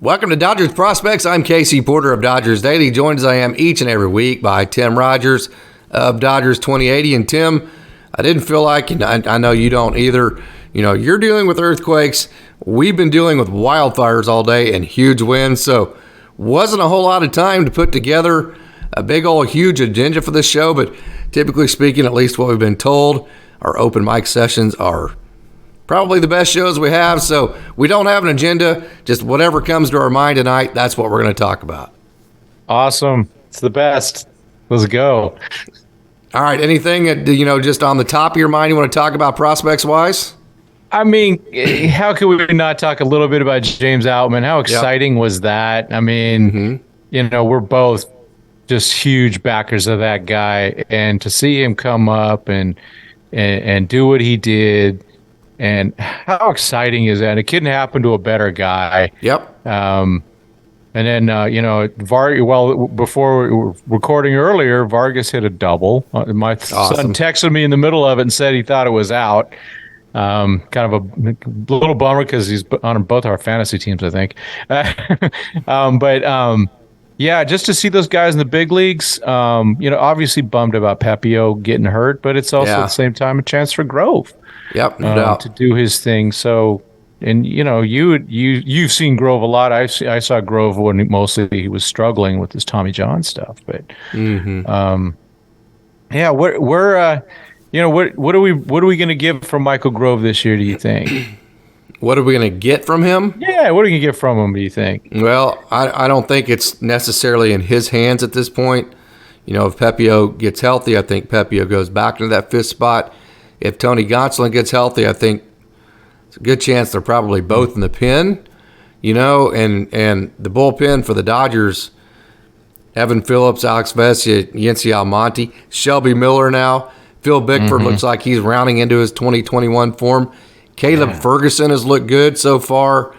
Welcome to Dodgers Prospects. I'm Casey Porter of Dodgers Daily, joined as I am each and every week by Tim Rogers of Dodgers 2080. And Tim, I didn't feel like, and I know you don't either, you're dealing with earthquakes. We've been dealing with wildfires all day and huge winds, so wasn't a whole lot of time to put together a big old huge agenda for this show, but typically speaking, at least what we've been told, our open mic sessions are probably the best shows we have, so we don't have an agenda. Just whatever comes to our mind tonight, that's what we're going to talk about. Awesome. It's the best. Let's go. All right. Anything, just on the top of your mind you want to talk about prospects-wise? I mean, how could we not talk a little bit about James Outman? How exciting was that? I mean, we're both just huge backers of that guy, and to see him come up and do what he did, and how exciting is that? It couldn't happen to a better guy. Yep. And then, before we were recording earlier, Vargas hit a double. My son texted me in the middle of it and said he thought it was out. Kind of a little bummer because he's on both our fantasy teams, I think. Yeah, just to see those guys in the big leagues, obviously bummed about Pepio getting hurt, but it's also at the same time a chance for Grove. Yep, no doubt. To do his thing. So, and you've seen Grove a lot. I saw Grove when mostly he was struggling with his Tommy John stuff, but what are we going to give from Michael Grove this year, do you think? What are we going to get from him? Yeah, what are we going to get from him, do you think? Well, I don't think it's necessarily in his hands at this point. If Pepio gets healthy, I think Pepio goes back into that fifth spot. If Tony Gonsolin gets healthy, I think it's a good chance they're probably both in the pen, and the bullpen for the Dodgers, Evan Phillips, Alex Vesia, Yency Almonte, Shelby Miller now. Phil Bickford looks like he's rounding into his 2021 form. Caleb Ferguson has looked good so far.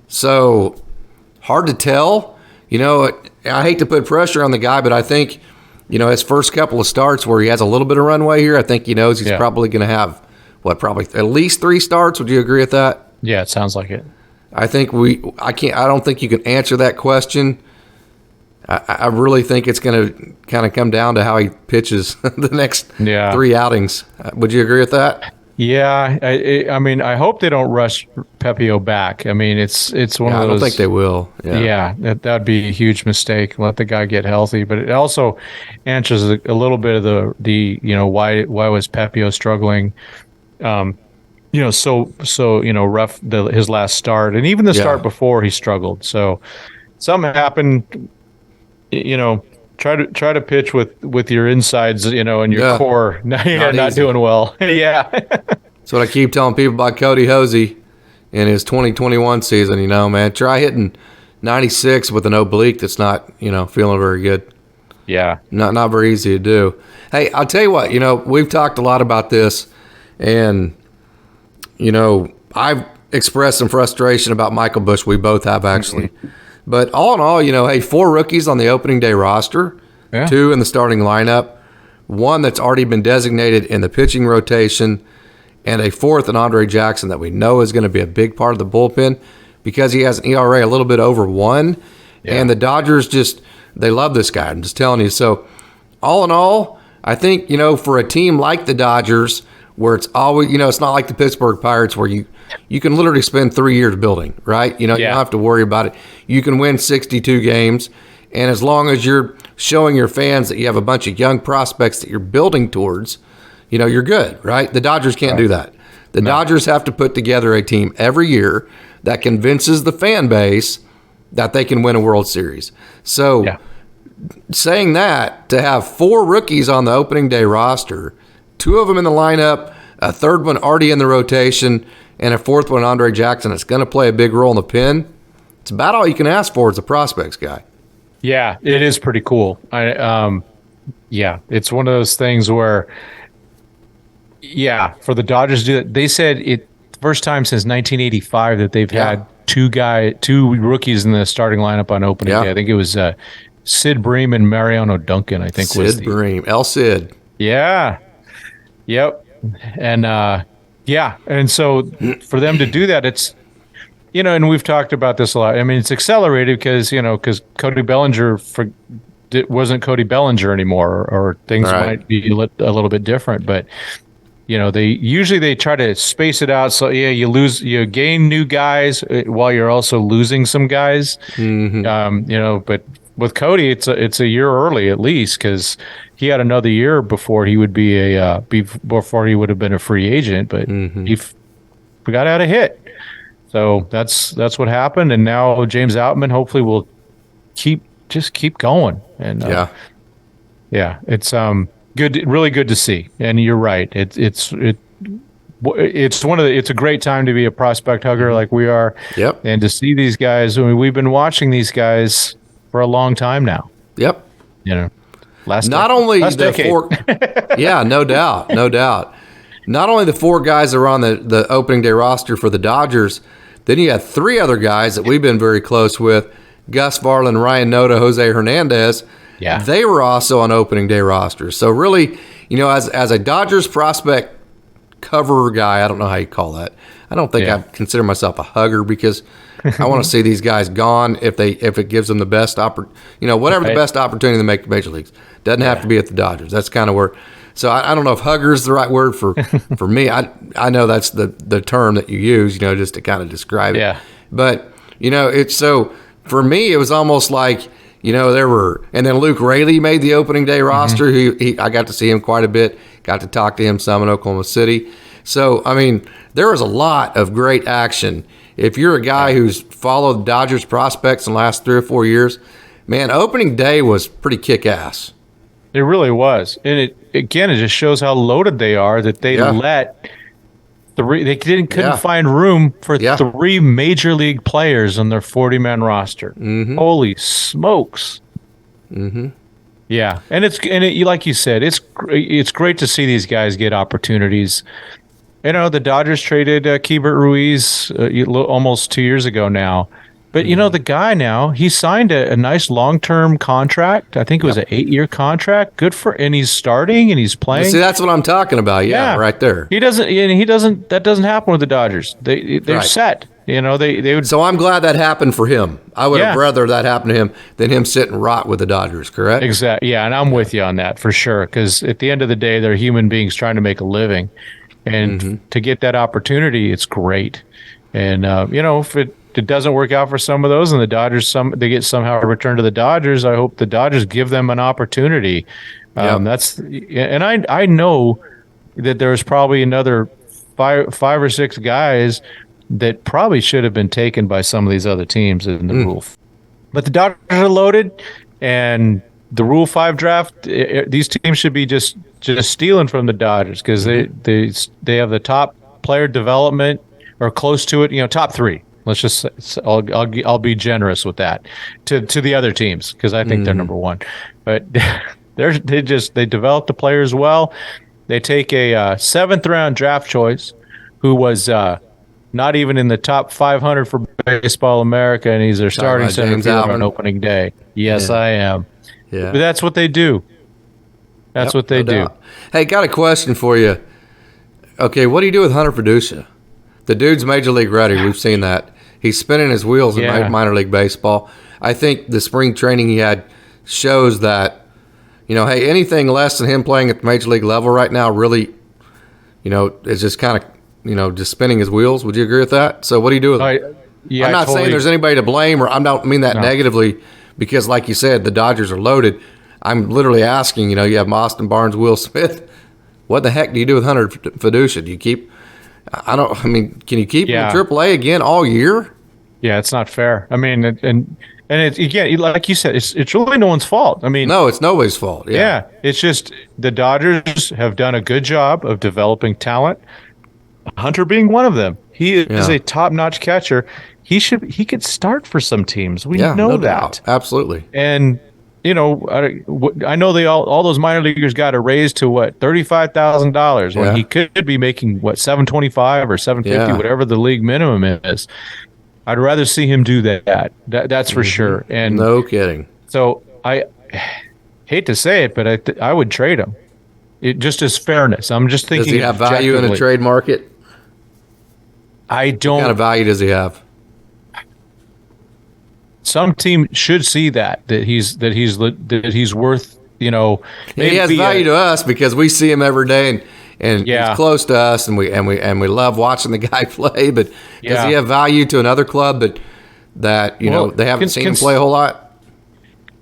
So hard to tell. I hate to put pressure on the guy, but I think, his first couple of starts where he has a little bit of runway here, I think he knows he's probably going to have, probably at least 3 starts. Would you agree with that? Yeah, it sounds like it. I think I don't think you can answer that question. I really think it's going to kind of come down to how he pitches the next 3 outings. Would you agree with that? Yeah, I mean, I hope they don't rush Pepio back. I mean, it's one of those. I don't think they will. Yeah, that'd be a huge mistake. Let the guy get healthy, but it also answers a little bit of the why was Pepio struggling, so rough his last start, and even the start before he struggled. So something happened. Try to pitch with your insides, and your core. Now you're not doing well. That's what I keep telling people about Cody Hosey in his 2021 season. Man, try hitting 96 with an oblique that's not, feeling very good. Yeah, not very easy to do. Hey, I'll tell you what. We've talked a lot about this, and I've expressed some frustration about Michael Busch. We both have actually. But all in all, 4 rookies on the opening day roster, 2 in the starting lineup, 1 that's already been designated in the pitching rotation, and a 4th in Andre Jackson that we know is going to be a big part of the bullpen because he has an ERA a little bit over 1. Yeah. And the Dodgers they love this guy. I'm just telling you. So all in all, I think, for a team like the Dodgers where it's always, it's not like the Pittsburgh Pirates where you can literally spend 3 years building, right? You don't have to worry about it. You can win 62 games, and as long as you're showing your fans that you have a bunch of young prospects that you're building towards, you're good, right? The Dodgers can't do that. The Dodgers have to put together a team every year that convinces the fan base that they can win a World Series. So saying that, to have 4 rookies on the opening day roster, 2 of them in the lineup, a 3rd one already in the rotation, and a 4th one, Andre Jackson, that's going to play a big role in the pen. It's about all you can ask for as a prospects guy. Yeah, it is pretty cool. It's one of those things where, for the Dodgers to do that, they said it first time since 1985 that they've had 2 rookies in the starting lineup on opening day. I think it was Sid Bream and Mariano Duncan. I think Sid Bream, El Cid. Yeah. Yep. And and so for them to do that, it's and we've talked about this a lot. I mean, it's accelerated because Cody Bellinger wasn't Cody Bellinger anymore, or things might be a little bit different. But they try to space it out. So you gain new guys while you're also losing some guys. But with Cody, it's a year early at least, because he had another year before he would before he would have been a free agent. But he got out of hit. So that's what happened, and now James Outman hopefully will keep going. And it's good, really good to see. And you're right, it's a great time to be a prospect hugger like we are. Yep. And to see these guys. I mean, we've been watching these guys for a long time now. Yep. Last decade. Four. Yeah, no doubt. Not only the 4 guys that are on the opening day roster for the Dodgers, then you had 3 other guys that we've been very close with: Gus Varlin, Ryan Noda, Jose Hernandez. Yeah. They were also on opening day rosters. So really, as a Dodgers prospect cover guy, I don't know how you call that. I don't think I consider myself a hugger, because I want to see these guys gone if it gives them the best the best opportunity to make the major leagues. Doesn't have to be at the Dodgers. That's kind of where. So I don't know if hugger is the right word for me. I know that's the term that you use, just to kind of describe it. Yeah. But it's so for me, it was almost like. There were, and then Luke Raley made the opening day roster. I got to see him quite a bit, got to talk to him some in Oklahoma City. So, I mean, there was a lot of great action. If you're a guy who's followed Dodgers prospects in the last 3 or 4 years, man, opening day was pretty kick-ass. It really was. And it just shows how loaded they are, that they let couldn't find room for 3 major league players on their 40-man roster. Holy smokes! Yeah, and like you said, it's great to see these guys get opportunities. The Dodgers traded Keibert Ruiz almost 2 years ago now. But, the guy now, he signed a nice long-term contract. I think it was an 8-year contract. And he's starting and he's playing. See, that's what I'm talking about. Yeah, right there. That doesn't happen with the Dodgers. They're set. They would. So I'm glad that happened for him. I would have rather that happened to him than him sit and rot with the Dodgers, correct? Exactly. Yeah, and I'm with you on that for sure. Because at the end of the day, they're human beings trying to make a living. And to get that opportunity, it's great. And, if it doesn't work out for some of those, and the Dodgers they get somehow returned to the Dodgers, I hope the Dodgers give them an opportunity. I know that there's probably another five or 6 guys that probably should have been taken by some of these other teams in the Rule. But the Dodgers are loaded, and the Rule 5 draft, these teams should be just stealing from the Dodgers, because they have the top player development, or close to it, top 3. Let's just I'll be generous with that to the other teams, because I think they're number 1. But they develop the players well. They take a 7th round draft choice who was not even in the top 500 for Baseball America, and he's their starting center fielder on opening day. Yes, I am. Yeah. But that's what they do. That's what they do. Hey, got a question for you. Okay, what do you do with Hunter Fiducia? The dude's major league ready. We've seen that. He's spinning his wheels in minor league baseball. I think the spring training he had shows that, hey, anything less than him playing at the major league level right now really, is just kind of, just spinning his wheels. Would you agree with that? So what do you do with him? I'm not saying there's anybody to blame, or I don't mean that negatively, because like you said, the Dodgers are loaded. I'm literally asking, you have Austin Barnes, Will Smith. What the heck do you do with Hunter Fiducia? Do you keep... can you keep him in AAA again all year? Yeah, it's not fair. I mean, and it's, again, like you said, it's really no one's fault. I mean, no, it's nobody's fault. Yeah, it's just the Dodgers have done a good job of developing talent. Hunter being one of them. He is a top-notch catcher. He could start for some teams. We know that. Doubt. Absolutely. And I know all those minor leaguers got a raise to $35,000 when he could be making $725 or $750, whatever the league minimum is. I'd rather see him do that. That's for sure. And no kidding. So I hate to say it, but I would trade him. It just as fairness. I'm just thinking. Does he have value in a trade market? I don't. What kind of value does he have? some team should see that he's worth, you know, he has value to us because we see him every day and he's close to us and we love watching the guy play. But does he have value to another club that you know they haven't seen him play a whole lot?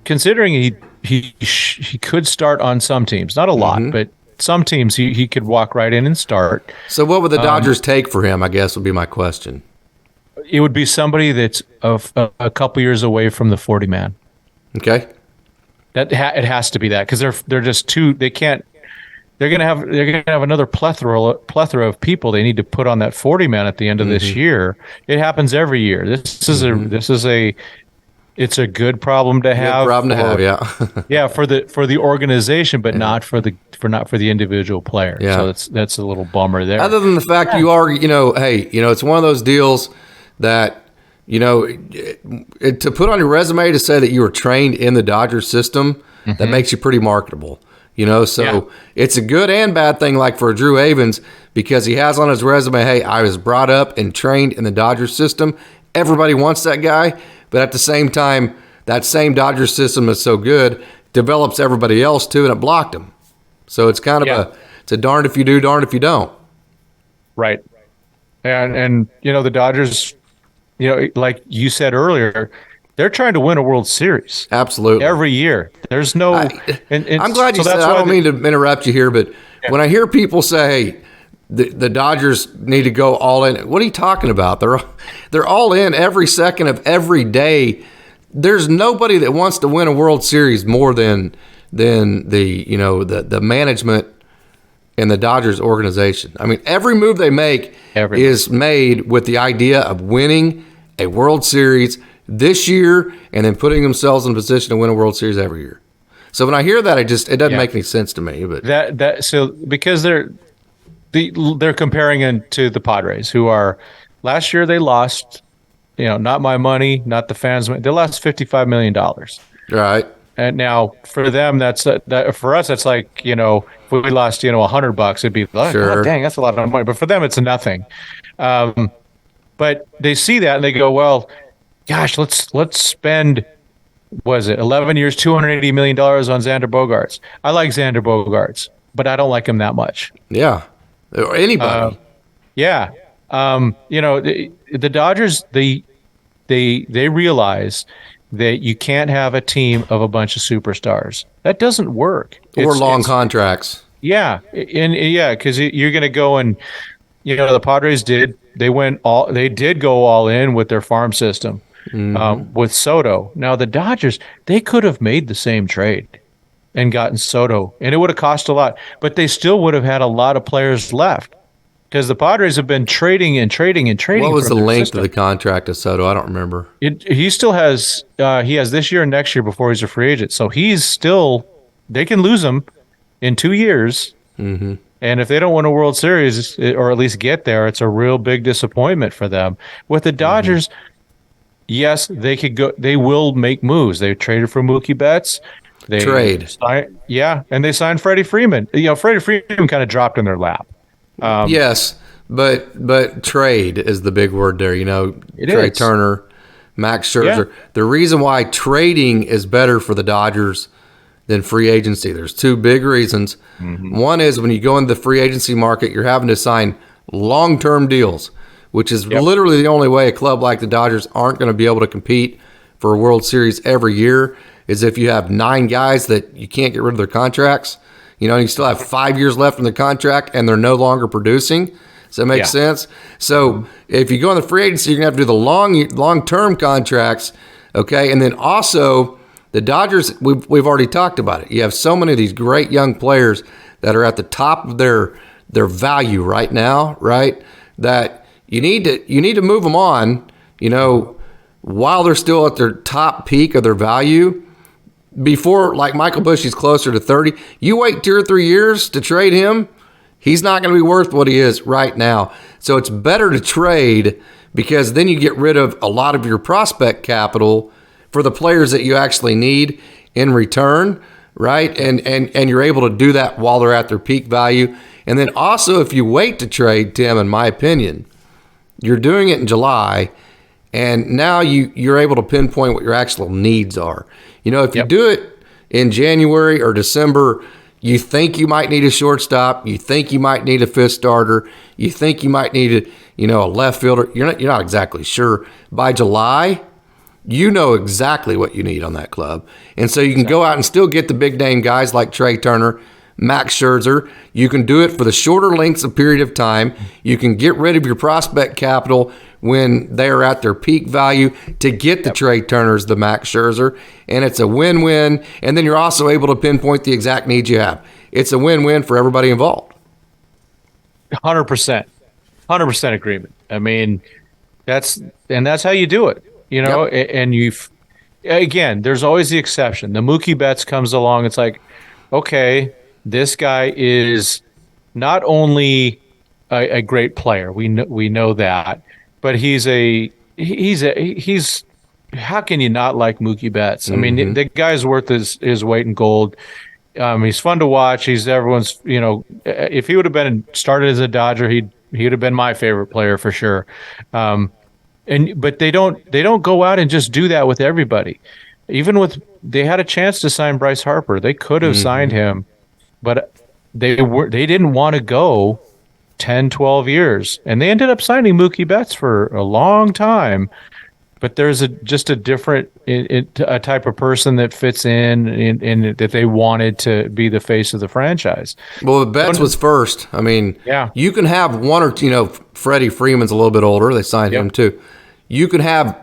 Considering he could start on some teams, not a lot, but some teams he could walk right in and start. So what would the Dodgers take for him, I guess, would be my question. It would be somebody that's a couple years away from the 40-man. Okay. It has to be that because they're just too. They can't. They're gonna have another plethora of people they need to put on that 40-man at the end of this year. It happens every year. This is a it's a good problem to have. Good problem to have, yeah. Yeah, for the organization, but not for the individual player. Yeah. So that's a little bummer there. Other than the fact you are, it's one of those deals that, to put on your resume to say that you were trained in the Dodgers system, that makes you pretty marketable. It's a good and bad thing, like for Drew Avens, because he has on his resume, hey, I was brought up and trained in the Dodgers system. Everybody wants that guy, but at the same time, that same Dodgers system is so good, develops everybody else too, and it blocked him. So it's kind of it's a darned if you do, darned if you don't. Right. And the Dodgers, like you said earlier, they're trying to win a World Series. Absolutely. Every year. There's no... I'm glad you said, I don't mean to interrupt you here, but when I hear people say, hey, the Dodgers need to go all in, what are you talking about? They're all in every second of every day. There's nobody that wants to win a World Series more than the management and the Dodgers organization. I mean, every move they make is made with the idea of winning a World Series this year and then putting themselves in a position to win a World Series every year. So when I hear that, it doesn't make any sense to me. But so because they're comparing it to the Padres, who are last year they lost, not my money, not the fans' money. They lost $55 million. Right. And now for them, for us, that's like, if we lost, $100, it'd be like, sure. Oh, dang, that's a lot of money. But for them, it's nothing. But they see that and they go, well, gosh, let's spend, 11 years, $280 million on Xander Bogaerts. I like Xander Bogaerts, but I don't like him that much. Yeah. Or anybody. The Dodgers, they realize that you can't have a team of a bunch of superstars. That doesn't work. Or long contracts. Yeah. Because you're going to go and, the Padres did. They did go all in with their farm system with Soto. Now, the Dodgers, they could have made the same trade and gotten Soto, and it would have cost a lot, but they still would have had a lot of players left because the Padres have been trading and trading and trading. What was the length of the contract of Soto? I don't remember. He still has he has this year and next year before he's a free agent, so he's still, they can lose him in 2 years. Mm-hmm. And if they don't win a World Series or at least get there, it's a real big disappointment for them. With the Dodgers, yes, they could go. They will make moves. They traded for Mookie Betts. They and they signed Freddie Freeman. Freddie Freeman kind of dropped in their lap. Yes, but trade is the big word there. Trey Turner, Max Scherzer. Yeah. The reason why trading is better for the Dodgers than free agency, there's two big reasons. Mm-hmm. One is when you go into the free agency market, you're having to sign long-term deals, which is literally the only way a club like the Dodgers aren't going to be able to compete for a World Series every year is if you have 9 guys that you can't get rid of their contracts. You still have 5 years left in the contract and they're no longer producing. Does that make sense? So if you go in the free agency, you're going to have to do the long-term contracts, okay? And then also the Dodgers, we've already talked about it. You have so many of these great young players that are at the top of their value right now, right? That you need to move them on, while they're still at their top peak of their value. Before, like Michael Busch, he's closer to 30. You wait 2 or 3 years to trade him, he's not going to be worth what he is right now. So it's better to trade because then you get rid of a lot of your prospect capital for the players that you actually need in return, right? And you're able to do that while they're at their peak value. And then also, if you wait to trade, Tim, in my opinion, you're doing it in July, And now you're able to pinpoint what your actual needs are. If you do it in January or December, you think you might need a shortstop, you think you might need a fifth starter, you think you might need a left fielder. You're not exactly sure. By July, you know exactly what you need on that club. And so you can go out and still get the big name guys like Trey Turner, Max Scherzer. You can do it for the shorter lengths of period of time. You can get rid of your prospect capital when they are at their peak value to get the Trey Turners, the Max Scherzer, and it's a win-win. And then you're also able to pinpoint the exact needs you have. It's a win-win for everybody involved. 100%. 100% agreement. I mean, that's how you do it, and again, there's always the exception. The Mookie Betts comes along. It's like, okay, this guy is not only a great player. We know that, but he's how can you not like Mookie Betts? I mean, the guy's worth his weight in gold. He's fun to watch. He's everyone's, if he would have been started as a Dodger, he would have been my favorite player for sure. But they don't go out and just do that with everybody. They had a chance to sign Bryce Harper. They could have signed him, but they didn't want to go 10, 12 years. And they ended up signing Mookie Betts for a long time. But there's just a different a type of person that fits in that they wanted to be the face of the franchise. Well, Betts was first. I mean, you can have one or two, Freddie Freeman's a little bit older. They signed him too. You can have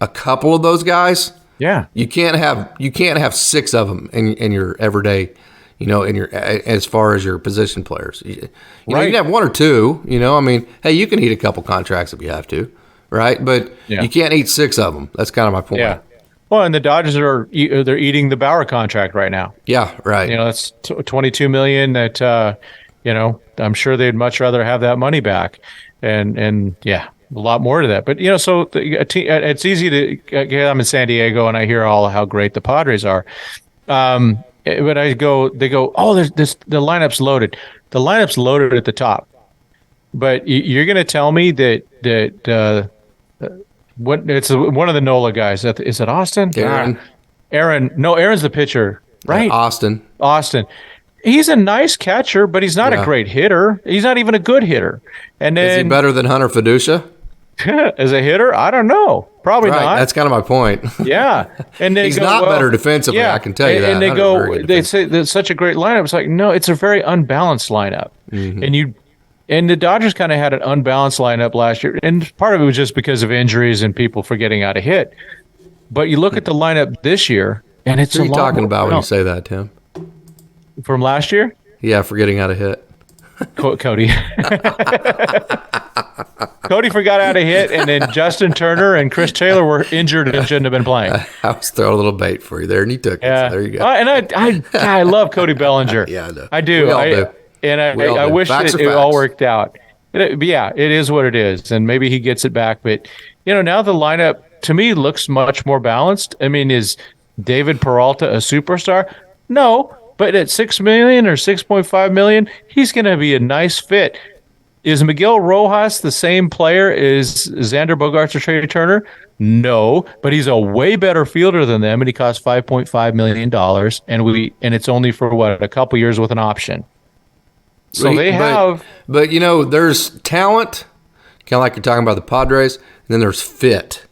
a couple of those guys. Yeah. You can't have six of them in your everyday, as far as your position players. You can have one or two, I mean, hey, you can eat a couple contracts if you have to. Right, but you can't eat six of them. That's kind of my point. Yeah. Well, and the Dodgers they're eating the Bauer contract right now. Yeah, right. That's $22 million. That I'm sure they'd much rather have that money back, and a lot more to that. But so it's easy to. I'm in San Diego and I hear all how great the Padres are. But they go, oh, the lineup's loaded. The lineup's loaded at the top. But you're going to tell me that it's one of the NOLA guys. Is it Austin? Aaron. No, Aaron's the pitcher, right? Austin. He's a nice catcher, but he's not a great hitter. He's not even a good hitter. And then, is he better than Hunter Fiducia? As a hitter, I don't know. Probably not. That's kind of my point. Yeah, and he's not better defensively. I can tell you that. And they say that's such a great lineup. It's like, no, it's a very unbalanced lineup, And the Dodgers kind of had an unbalanced lineup last year, and part of it was just because of injuries and people forgetting how to hit. But you look at the lineup this year, and it's what are you talking about when you say that, Tim? From last year? Yeah, forgetting how to hit. Cody. Cody forgot how to hit, and then Justin Turner and Chris Taylor were injured and shouldn't have been playing. I was throwing a little bait for you there, and you took it. So there you go. And I love Cody Bellinger. Yeah, I know. I do. We all do. And I wish it all worked out. It is what it is. And maybe he gets it back. But, now the lineup, to me, looks much more balanced. I mean, is David Peralta a superstar? No. But at $6 million or $6.5 million, he's going to be a nice fit. Is Miguel Rojas the same player as Xander Bogaerts or Trey Turner? No, but he's a way better fielder than them, and he costs $5.5 million. And it's only for, a couple years with an option. So there's talent, kind of like you're talking about the Padres, and then there's fit.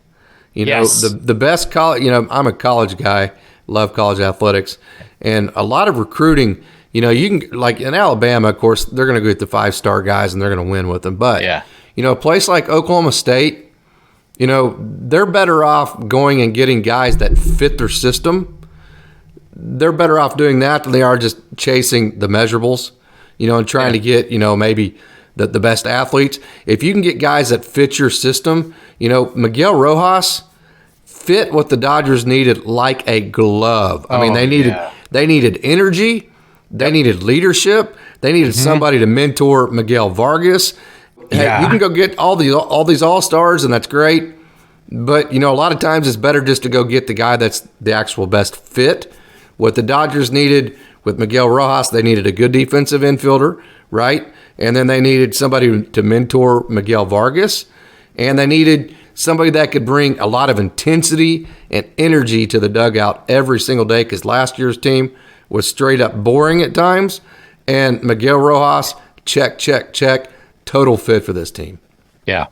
The best college, I'm a college guy, love college athletics, and a lot of recruiting, you can, like in Alabama, of course, they're going to go get the 5-star guys and they're going to win with them. But, a place like Oklahoma State, they're better off going and getting guys that fit their system. They're better off doing that than they are just chasing the measurables. And trying to get, maybe the best athletes. If you can get guys that fit your system, Miguel Rojas fit what the Dodgers needed like a glove. I mean, they needed energy. They needed leadership. They needed somebody to mentor Miguel Vargas. Hey, you can go get all these all-stars, and that's great. But, a lot of times it's better just to go get the guy that's the actual best fit. What the Dodgers needed with Miguel Rojas, they needed a good defensive infielder, right? And then they needed somebody to mentor Miguel Vargas. And they needed somebody that could bring a lot of intensity and energy to the dugout every single day, because last year's team was straight up boring at times. And Miguel Rojas, check, total fit for this team. Yeah.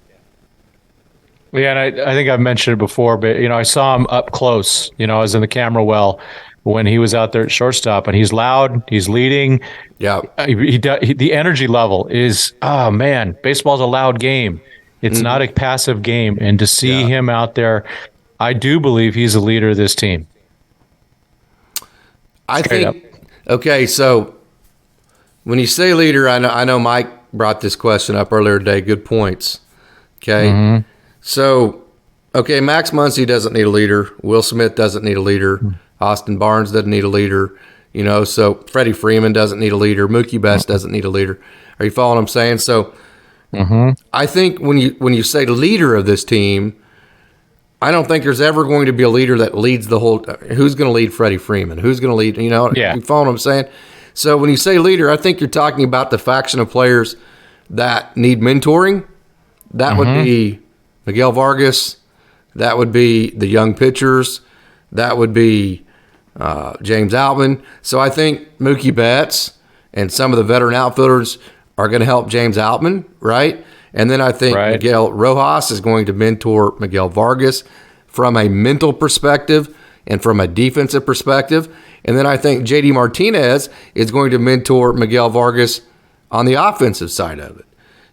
Yeah, and I think I've mentioned it before, but, I saw him up close. I was in the camera well when he was out there at shortstop, and he's loud, he's leading. Yeah. The energy level is, oh, man, baseball's a loud game. It's not a passive game. And to see him out there, I do believe he's a leader of this team. Okay, so when you say leader, I know Mike brought this question up earlier today. Good points. Okay. So, Max Muncy doesn't need a leader. Will Smith doesn't need a leader. Austin Barnes doesn't need a leader. So Freddie Freeman doesn't need a leader. Mookie Betts doesn't need a leader. Are you following what I'm saying? So I think when you say leader of this team, I don't think there's ever going to be a leader that leads the whole. Who's going to lead Freddie Freeman? Who's going to lead? You follow what I'm saying? So when you say leader, I think you're talking about the faction of players that need mentoring. That would be Miguel Vargas. That would be the young pitchers. That would be James Outman. So I think Mookie Betts and some of the veteran outfielders are going to help James Outman, right? And then I think Miguel Rojas is going to mentor Miguel Vargas from a mental perspective and from a defensive perspective. And then I think JD Martinez is going to mentor Miguel Vargas on the offensive side of it.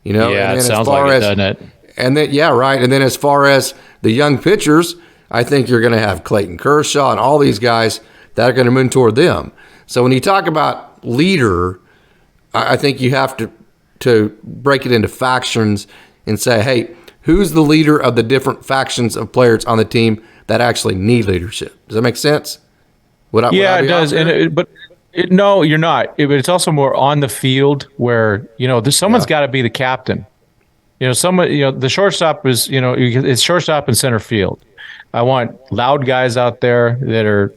Yeah, it sounds like it, doesn't it? And then, and then as far as the young pitchers, I think you're going to have Clayton Kershaw and all these guys that are going to mentor them. So when you talk about leader, I think you have to break it into factions and say, hey, who's the leader of the different factions of players on the team that actually need leadership? Does that make sense? It does. No, you're not. But it's also more on the field where, someone's got to be the captain. The shortstop is, it's shortstop and center field. I want loud guys out there that are,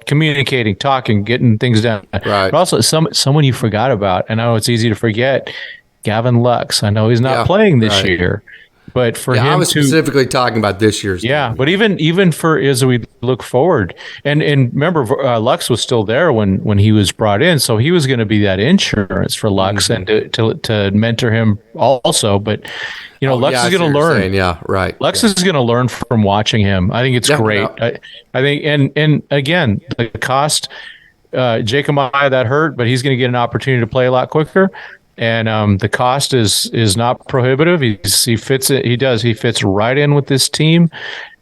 communicating, talking, getting things done. Right. But also someone you forgot about. I know it's easy to forget. Gavin Lux. I know he's not playing this year, but for him, I was specifically talking about this year's. Yeah, but even for as we look forward, and remember, Lux was still there when he was brought in, so he was going to be that insurance for Lux and to mentor him also. But Lux is going to learn. Lux is going to learn from watching him. I think it's great. No. I think, and again, the cost. Jacob Maya that hurt, but he's going to get an opportunity to play a lot quicker. And the cost is not prohibitive. He fits it. He fits right in with this team.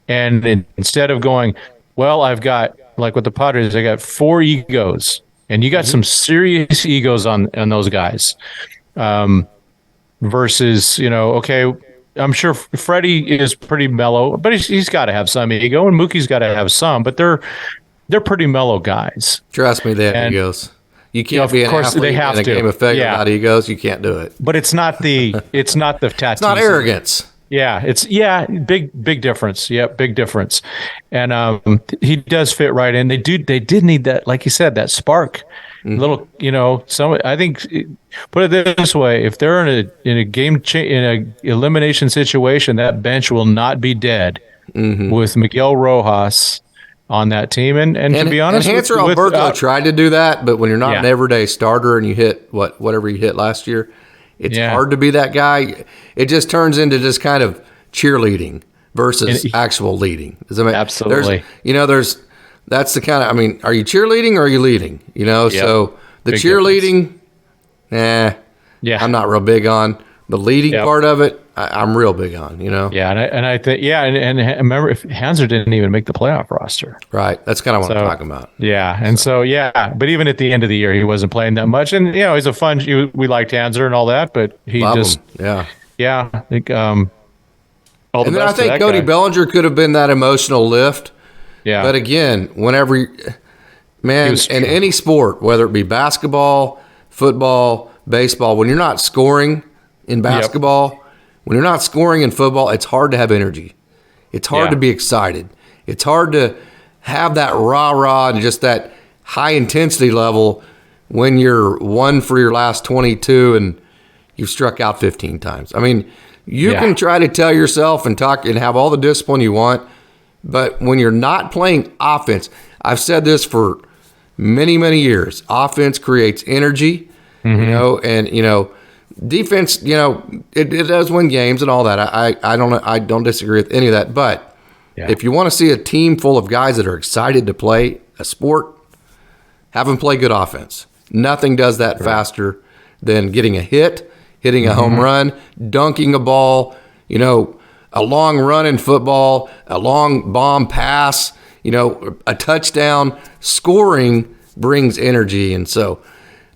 And instead of going, well, I've got, like with the Padres, I got 4 egos, and you got some serious egos on those guys. Versus, I'm sure Freddie is pretty mellow, but he's got to have some ego, and Mookie's got to have some, but they're pretty mellow guys. Trust me, they have egos. You can't be an athlete in a game of figure without egos. You can't do it. But it's not the tattoo. It's not arrogance. Yeah, big difference. Yep, big difference. And he does fit right in. They did need that, like you said, that spark. Little, I think, put it this way: if they're in a elimination situation, that bench will not be dead with Miguel Rojas on that team. And to be honest, and Hanser Alberto tried to do that, but when you're not an everyday starter and you hit whatever you hit last year, it's hard to be that guy. It just turns into just kind of cheerleading versus actual leading. Does that make absolutely? That's the kind of, are you cheerleading or are you leading? So the big cheerleading, I'm not real big on. The leading part of it, I'm real big on, Yeah, and I think, and remember, if Hanser didn't even make the playoff roster. Right, that's kind of what I'm talking about. Yeah, and but even at the end of the year, he wasn't playing that much. And, he's a fun, we liked Hanser and all that, but he just, I think, all the and then best I think Cody Bellinger could have been that emotional lift. Yeah. But again, whenever, in any sport, whether it be basketball, football, baseball, when you're not scoring in basketball, when you're not scoring in football, it's hard to have energy. It's hard to be excited. It's hard to have that rah-rah and just that high intensity level when you're 1 for your last 22 and you've struck out 15 times. You can try to tell yourself and talk and have all the discipline you want, but when you're not playing offense, I've said this for many, many years. Offense creates energy, and defense, it does win games and all that. I don't disagree with any of that. But if you want to see a team full of guys that are excited to play a sport, have them play good offense. Nothing does that faster than getting a hit, hitting a home run, dunking a ball, a long run in football, a long bomb pass, a touchdown. Scoring brings energy. And so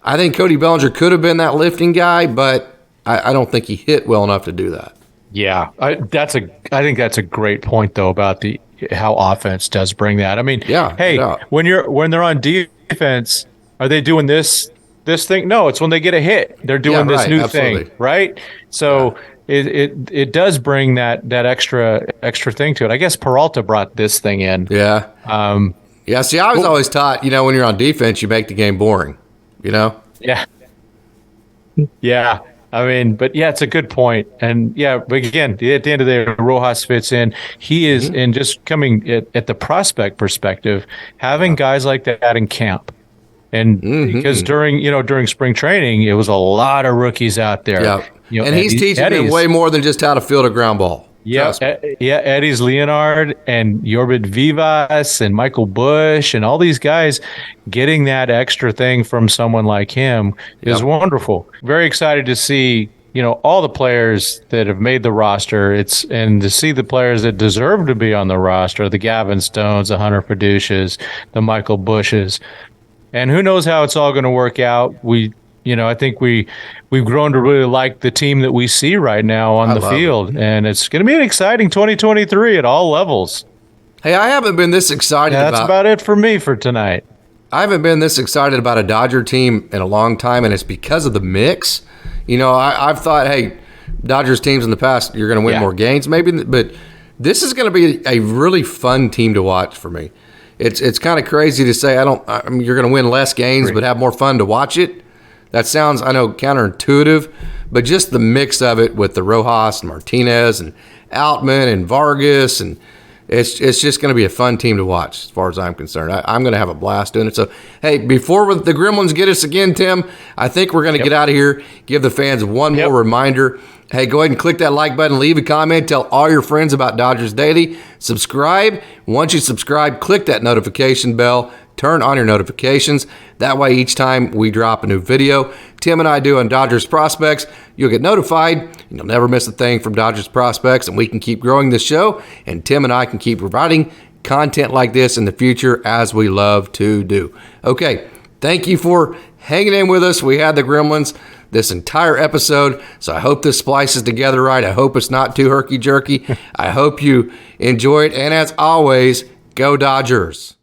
I think Cody Bellinger could have been that lifting guy, but I don't think he hit well enough to do that. Yeah, I think that's a great point, though, about how offense does bring that. I mean, when they're on defense, are they doing this thing? No, it's when they get a hit. They're doing this new thing, right? So it does bring that extra thing to it. I guess Peralta brought this thing in. Yeah. See, I was always taught, when you're on defense, you make the game boring, Yeah. Yeah. I mean, but it's a good point. And but again, at the end of the day, Rojas fits in. He is, and just coming at the prospect perspective, having guys like that in camp. And because during spring training, it was a lot of rookies out there. Yeah. And he's teaching them way more than just how to field a ground ball. Yeah, Eddie's Leonard and Yorbit Vivas and Michael Bush and all these guys getting that extra thing from someone like him is wonderful. Very excited to see, all the players that have made the roster. And to see the players that deserve to be on the roster, the Gavin Stones, the Hunter Paduches, the Michael Bushes. And who knows how it's all going to work out. I think we've grown to really like the team that we see right now on the field. And it's going to be an exciting 2023 at all levels. Hey, I haven't been this excited that's about it for me for tonight. I haven't been this excited about a Dodger team in a long time, and it's because of the mix. I've thought, hey, Dodgers teams in the past, you're going to win more games maybe, but this is going to be a really fun team to watch for me. It's kind of crazy to say you're going to win less games but have more fun to watch it. That sounds, I know, counterintuitive, but just the mix of it with the Rojas and Martinez and Outman and Vargas, and it's just going to be a fun team to watch as far as I'm concerned. I'm going to have a blast doing it. So, hey, before the Gremlins get us again, Tim, I think we're going to get out of here, give the fans one more reminder. Hey, go ahead and click that like button, leave a comment, tell all your friends about Dodgers Daily, subscribe. Once you subscribe, click that notification bell. Turn on your notifications. That way, each time we drop a new video Tim and I do on Dodgers Prospects, you'll get notified, and you'll never miss a thing from Dodgers Prospects, and we can keep growing this show, and Tim and I can keep providing content like this in the future as we love to do. Okay, thank you for hanging in with us. We had the Gremlins this entire episode, so I hope this splices together right. I hope it's not too herky-jerky. I hope you enjoy it, and as always, go Dodgers.